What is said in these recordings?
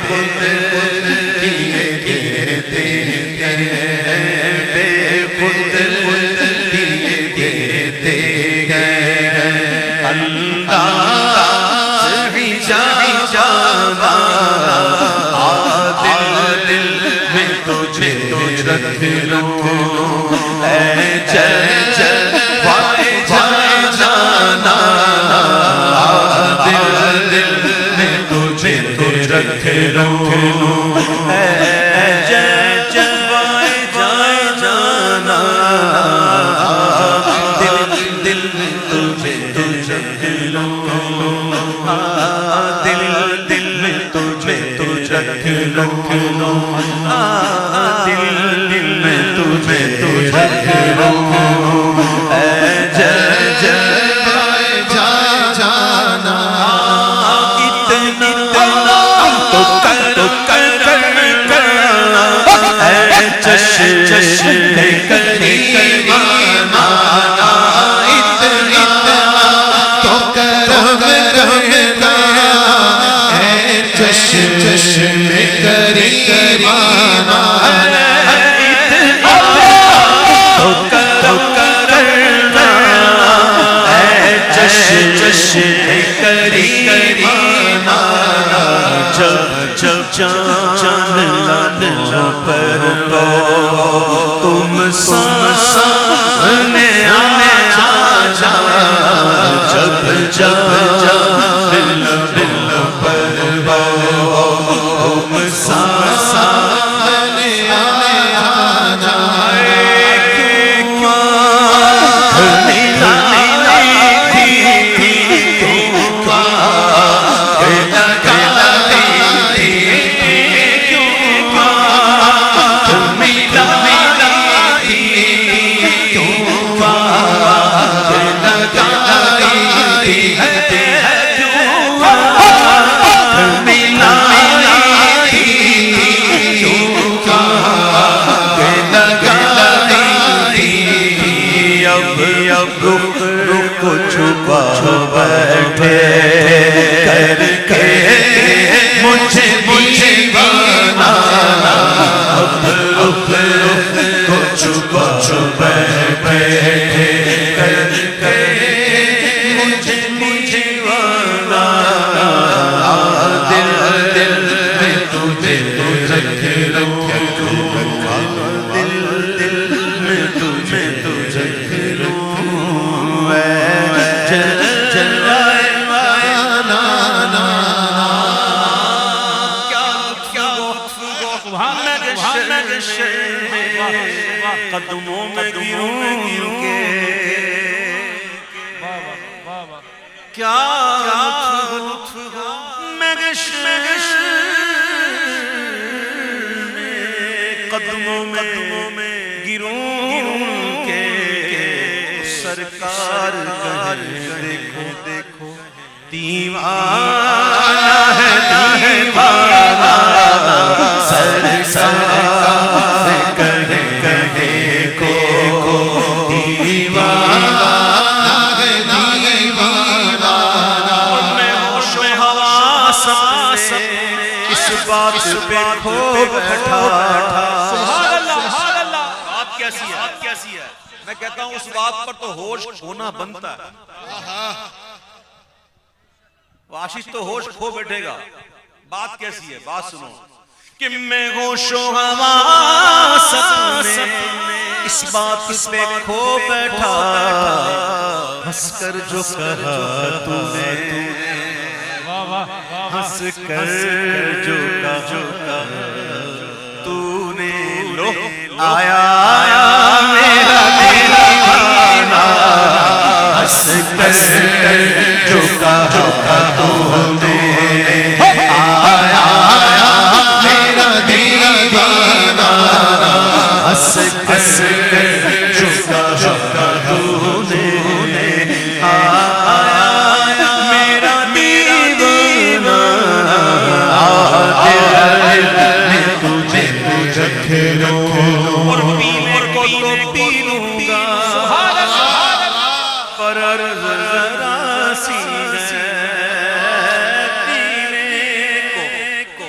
خود دیے دیتے ہیں، بے خود دیے دیتے ہیں، انداز ہی جانا دل میں تجھے رکھ لوں، اے جلوائے جانا دل میں تجھے رکھ لوں، اے جلوائے جانا دل میں تجھے رکھ لوں، دل میں تجھے رکھ لوں، دل میں تجھے رکھ لوں، اے جلوائے جانا اتنا تو اے چشم کریم آنا، اتنا تو اے چشم کریم آنا، چشم کریم آنا، جب چاند پر تم سامنے آنے جا، جب دل پر تم سامنے آنے جا، رخ چھپا بیٹھے کر کے مجھے دیوانہ، اب رخ کو چھپا بیٹھے کر کے مجھے دیوانہ، دل میں تجھے رکھ لوں، دل میں تجھے رکھ لوں، قدموں میں گروں کے کیا لطف ہو، مگش قدموں میں گروں کے سرکار دیکھو دیکھو دیوانہ ہے دیوانہ، سرکار کہے کو دیوانہ ہے دیوانہ، میں ہوش و حواس اس بات پہ کھو بیٹھا، سبحان اللہ سبحان اللہ، بات کیسی ہے؟ میں کہتا ہوں اس بات پر تو ہوش ہونا بنتا ہے، عاشق تو ہوش کھو بیٹھے گا، بات کیسی ہے؟ بات سنو کہ میں ہوش و حواس اس بات پہ کھو بیٹھا، ہنس کر جو کہا تو نے، ہنس کر جو کہا تو نے، لو آیا میرا دیوانہ، ہنس کر جو کہا تو نے، آیا میرا دیوانہ، ہنس کر جو کہا تو نے، آیا میرا دیوانہ، دل میں تجھے رکھ لوں، اور پینے کو تو پی لوں گا، پر ذرا سی پینے کو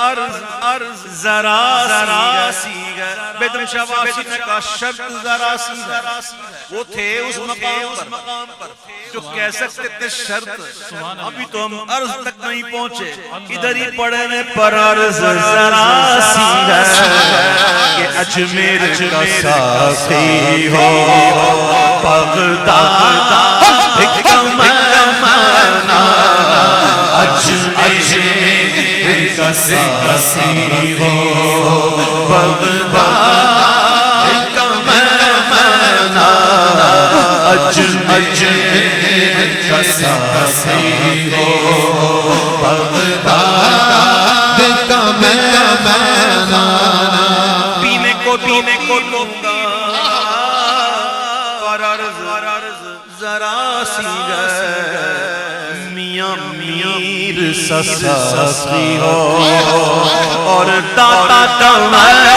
عرض ذرا سی بیدم شواسی نے کہا شرط ذرا سی وہ تھے اس مقام پر جو کہہ سکتے تھے شرط ابھی تو ہم عرض تک نہیں پہنچے ادھر ہی پڑھنے پر عرض ذرا سی کہ اجمیر کا ساقی ہو بغداد حکمانا اجمیر کا ساقی ہو بغداد حکمانا اجمیر کا ساقی ہو بغداد حکمانا پینے کو لونگا عرض ذرا سی میاں میر ساقی ہو اور داتا کمانا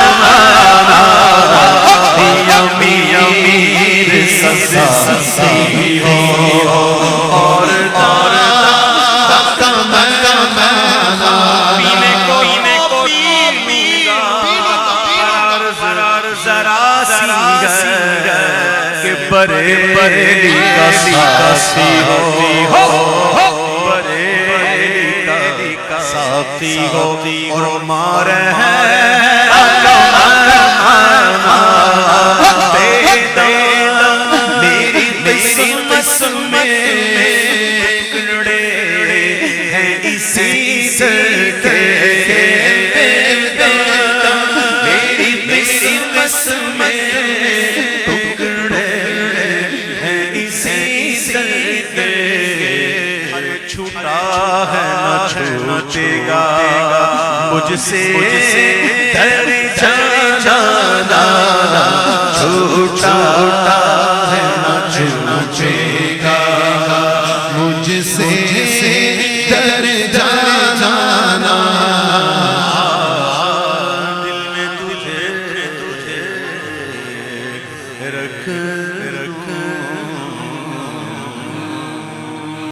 میاں میر ساقی ہو اور داتا کمانا پینے کو ذرا سی کہ بریلی کا ساقی ہو بریلی کا ساقی ہو اور مارے ہیں میری قسمت میں ٹکڑے ہیں اسی سے میری قسمت میں ٹکڑے ہیں اسی سے چھوٹا ہے نہ چھوٹے گا مجھ سے در جانا چھوٹا ہے نہ چھوٹے گا مجھ سے در جانا دل میں تجھے رکھ